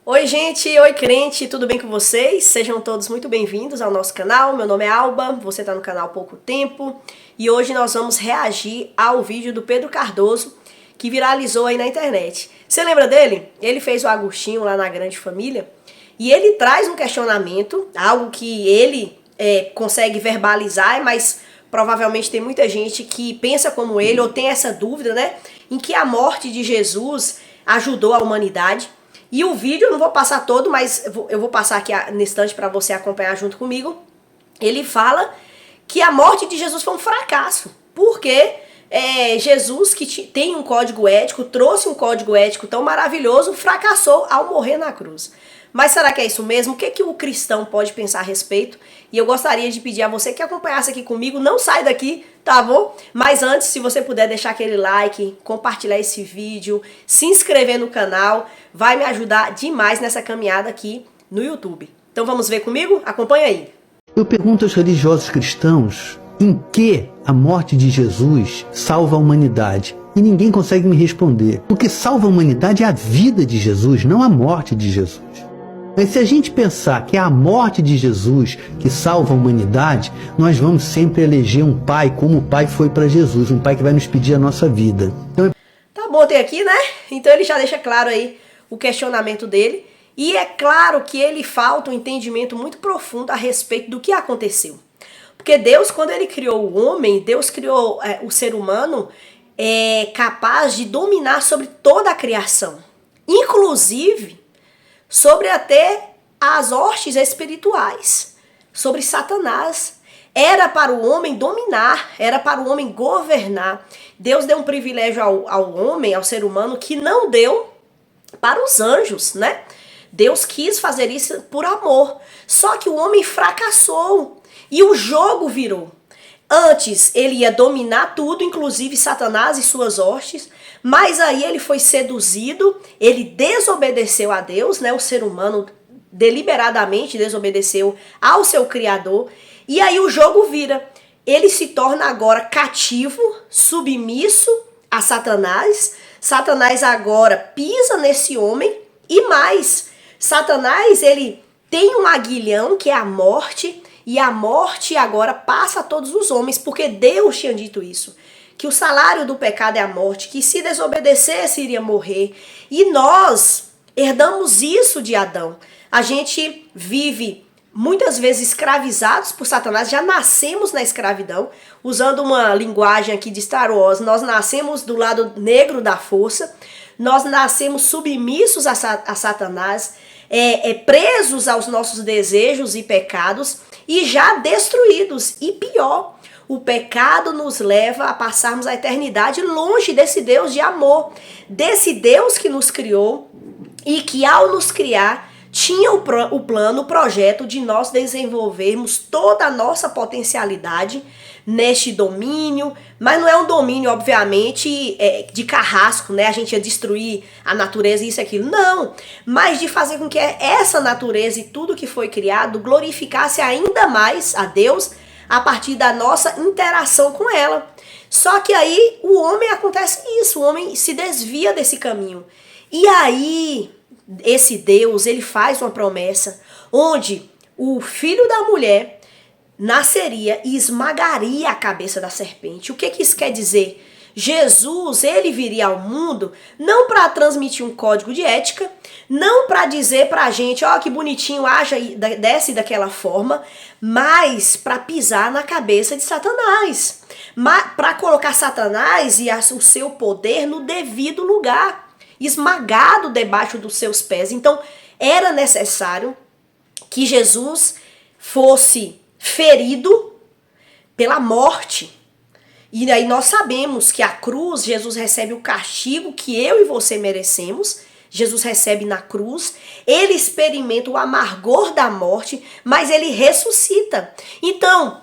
Oi gente, oi crente, tudo bem com vocês? Sejam todos muito bem-vindos ao nosso canal. Meu nome é Alba, você está no canal há pouco tempo e hoje nós vamos reagir ao vídeo do Pedro Cardoso que viralizou aí na internet. Você lembra dele? Ele fez o Agostinho lá na Grande Família e ele traz um questionamento, algo que ele consegue verbalizar, mas provavelmente tem muita gente que pensa como ele ou tem essa dúvida, né? Em que a morte de Jesus ajudou a humanidade. E o vídeo eu não vou passar todo, mas eu vou passar aqui no instante para você acompanhar junto comigo. Ele fala que a morte de Jesus foi um fracasso, porque Jesus, que tem um código ético, trouxe um código ético tão maravilhoso, fracassou ao morrer na cruz. Mas será que é isso mesmo? O que o cristão pode pensar a respeito? E eu gostaria de pedir a você que acompanhasse aqui comigo, não sai daqui, tá bom? Mas antes, se você puder deixar aquele like, compartilhar esse vídeo, se inscrever no canal, vai me ajudar demais nessa caminhada aqui no YouTube. Então vamos ver comigo? Acompanha aí. Eu pergunto aos religiosos cristãos em que a morte de Jesus salva a humanidade. E ninguém consegue me responder. O que salva a humanidade é a vida de Jesus, não a morte de Jesus. Mas se a gente pensar que é a morte de Jesus que salva a humanidade, nós vamos sempre eleger um pai como o pai foi para Jesus, um pai que vai nos pedir a nossa vida. Então, tá bom, tem aqui, né? Então ele já deixa claro aí o questionamento dele. E é claro que ele falta um entendimento muito profundo a respeito do que aconteceu. Porque Deus, quando ele criou o homem, Deus criou o ser humano capaz de dominar sobre toda a criação. Inclusive sobre até as hostes espirituais, sobre Satanás. Era para o homem dominar, era para o homem governar. Deus deu um privilégio ao homem, ao ser humano, que não deu para os anjos, né? Deus quis fazer isso por amor. Só que o homem fracassou e o jogo virou. Antes ele ia dominar tudo, inclusive Satanás e suas hostes, mas aí ele foi seduzido, ele desobedeceu a Deus, né? O ser humano deliberadamente desobedeceu ao seu Criador, e aí o jogo vira. Ele se torna agora cativo, submisso a Satanás. Satanás agora pisa nesse homem e mais, Satanás ele tem um aguilhão que é a morte, e a morte agora passa a todos os homens, porque Deus tinha dito isso. Que o salário do pecado é a morte, que se desobedecesse iria morrer. E nós herdamos isso de Adão. A gente vive muitas vezes escravizados por Satanás, já nascemos na escravidão. Usando uma linguagem aqui de Star Wars, nós nascemos do lado negro da força, nós nascemos submissos a Satanás, presos aos nossos desejos e pecados e já destruídos. E pior, o pecado nos leva a passarmos a eternidade longe desse Deus de amor, desse Deus que nos criou e que ao nos criar tinha o plano, o projeto de nós desenvolvermos toda a nossa potencialidade neste domínio, mas não é um domínio, obviamente, de carrasco, né? A gente ia destruir a natureza, isso e aquilo. Não, mas de fazer com que essa natureza e tudo que foi criado glorificasse ainda mais a Deus a partir da nossa interação com ela. Só que aí o homem acontece isso, o homem se desvia desse caminho. E aí esse Deus, ele faz uma promessa onde o filho da mulher nasceria e esmagaria a cabeça da serpente. O que isso quer dizer? Jesus, ele viria ao mundo não para transmitir um código de ética, não para dizer pra gente, ó, que bonitinho, haja desce daquela forma, mas para pisar na cabeça de Satanás, para colocar Satanás e o seu poder no devido lugar, esmagado debaixo dos seus pés. Então, era necessário que Jesus fosse ferido pela morte. E aí nós sabemos que a cruz, Jesus recebe o castigo que eu e você merecemos. Jesus recebe na cruz, ele experimenta o amargor da morte, mas ele ressuscita. Então,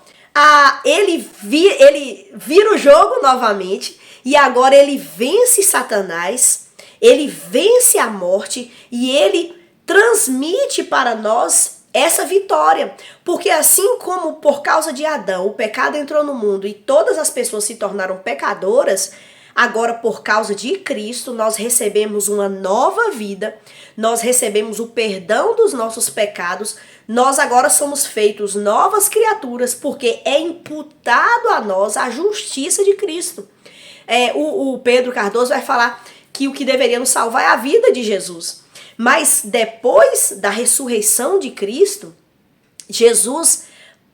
ele vira o jogo novamente e agora ele vence Satanás, ele vence a morte e ele transmite para nós essa vitória, porque assim como por causa de Adão o pecado entrou no mundo e todas as pessoas se tornaram pecadoras, Agora, por causa de Cristo, nós recebemos uma nova vida, nós recebemos o perdão dos nossos pecados, nós agora somos feitos novas criaturas, porque é imputado a nós a justiça de Cristo. O Pedro Cardoso vai falar que o que deveria nos salvar é a vida de Jesus. Mas depois da ressurreição de Cristo, Jesus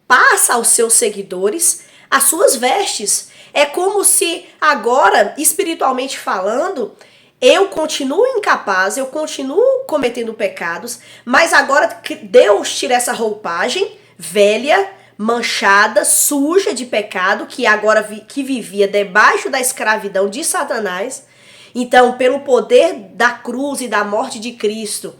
passa aos seus seguidores as suas vestes. É como se agora, espiritualmente falando, eu continuo incapaz, eu continuo cometendo pecados, mas agora Deus tira essa roupagem velha, manchada, suja de pecado, que agora que vivia debaixo da escravidão de Satanás. Então, pelo poder da cruz e da morte de Cristo,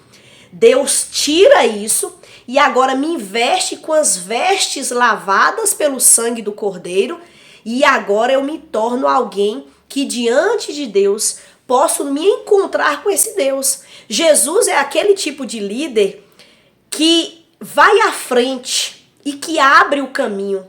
Deus tira isso e agora me veste com as vestes lavadas pelo sangue do Cordeiro, e agora eu me torno alguém que diante de Deus posso me encontrar com esse Deus. Jesus é aquele tipo de líder que vai à frente e que abre o caminho.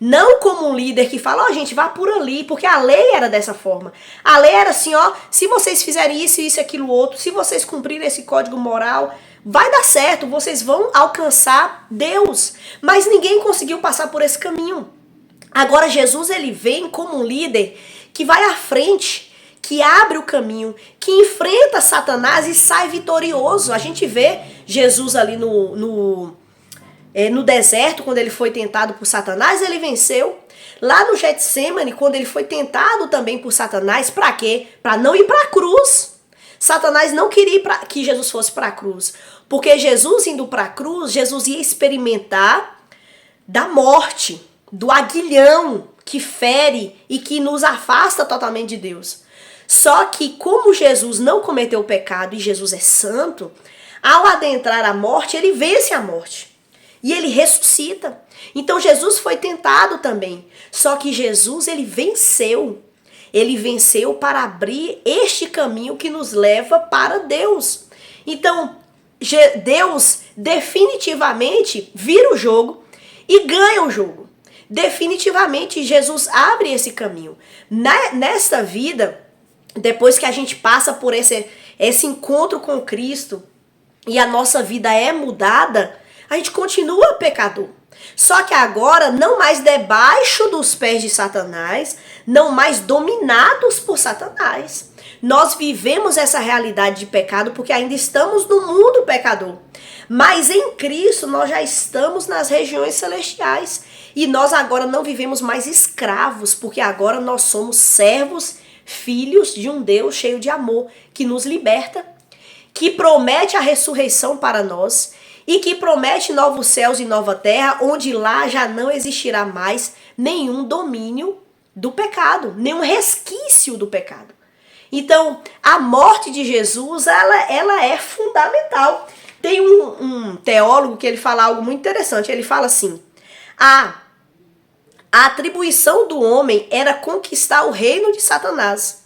Não como um líder que fala, ó, gente, vá por ali, porque a lei era dessa forma. A lei era assim, ó, se vocês fizerem isso, isso, aquilo, outro, se vocês cumprirem esse código moral, vai dar certo, vocês vão alcançar Deus. Mas ninguém conseguiu passar por esse caminho. Agora Jesus, ele vem como um líder que vai à frente, que abre o caminho, que enfrenta Satanás e sai vitorioso. A gente vê Jesus ali no deserto, quando ele foi tentado por Satanás, ele venceu. Lá no Getsemane, quando ele foi tentado também por Satanás, para quê? Para não ir para a cruz. Satanás não queria que Jesus fosse para a cruz, porque Jesus indo para a cruz, Jesus ia experimentar da morte, do aguilhão que fere e que nos afasta totalmente de Deus. Só que como Jesus não cometeu pecado e Jesus é santo, ao adentrar a morte, ele vence a morte. E ele ressuscita. Então Jesus foi tentado também. Só que Jesus, ele venceu. Ele venceu para abrir este caminho que nos leva para Deus. Então, Deus definitivamente vira o jogo e ganha o jogo. Definitivamente, Jesus abre esse caminho. Nesta vida, depois que a gente passa por esse encontro com Cristo e a nossa vida é mudada, a gente continua pecador. Só que agora, não mais debaixo dos pés de Satanás, não mais dominados por Satanás. Nós vivemos essa realidade de pecado porque ainda estamos no mundo pecador. Mas em Cristo nós já estamos nas regiões celestiais. E nós agora não vivemos mais escravos, porque agora nós somos servos, filhos de um Deus cheio de amor, que nos liberta, que promete a ressurreição para nós, e que promete novos céus e nova terra, onde lá já não existirá mais nenhum domínio do pecado, nenhum resquício do pecado. Então, a morte de Jesus, ela é fundamental. Tem um teólogo que ele fala algo muito interessante. Ele fala assim, a atribuição do homem era conquistar o reino de Satanás.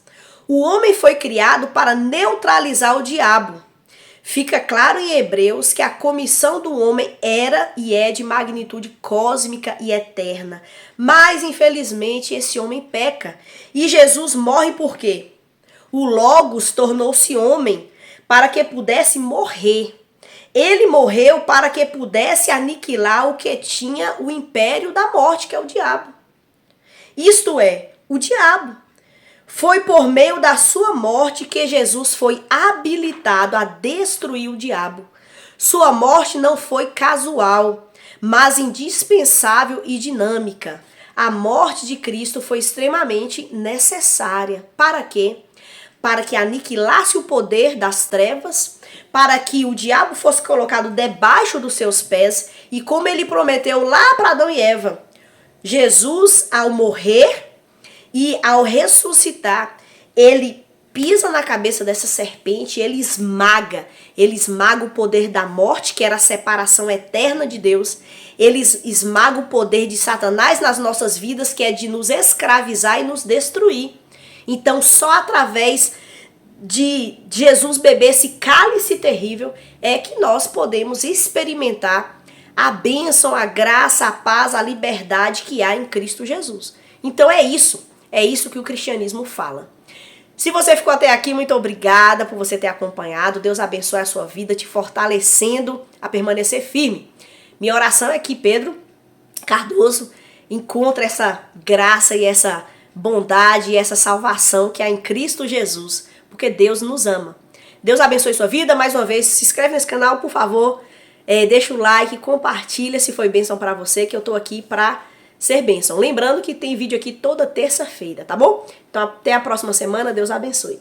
O homem foi criado para neutralizar o diabo. Fica claro em Hebreus que a comissão do homem era e é de magnitude cósmica e eterna. Mas, infelizmente, esse homem peca. E Jesus morre por quê? O Logos tornou-se homem para que pudesse morrer. Ele morreu para que pudesse aniquilar o que tinha o império da morte, que é o diabo. Isto é, o diabo. Foi por meio da sua morte que Jesus foi habilitado a destruir o diabo. Sua morte não foi casual, mas indispensável e dinâmica. A morte de Cristo foi extremamente necessária. Para quê? Para que aniquilasse o poder das trevas, para que o diabo fosse colocado debaixo dos seus pés, e como ele prometeu lá para Adão e Eva, Jesus, ao morrer e ao ressuscitar, ele pisa na cabeça dessa serpente, ele esmaga o poder da morte, que era a separação eterna de Deus, ele esmaga o poder de Satanás nas nossas vidas, que é de nos escravizar e nos destruir. Então, só através de Jesus beber esse cálice terrível é que nós podemos experimentar a bênção, a graça, a paz, a liberdade que há em Cristo Jesus. Então é isso que o cristianismo fala. Se você ficou até aqui, muito obrigada por você ter acompanhado. Deus abençoe a sua vida, te fortalecendo a permanecer firme. Minha oração é que Pedro Cardoso encontre essa graça e essa bondade e essa salvação que há em Cristo Jesus, porque Deus nos ama. Deus abençoe sua vida. Mais uma vez, se inscreve nesse canal, por favor. Deixa o like, compartilha se foi bênção para você, que eu tô aqui para ser bênção. Lembrando que tem vídeo aqui toda terça-feira, tá bom? Então até a próxima semana. Deus abençoe.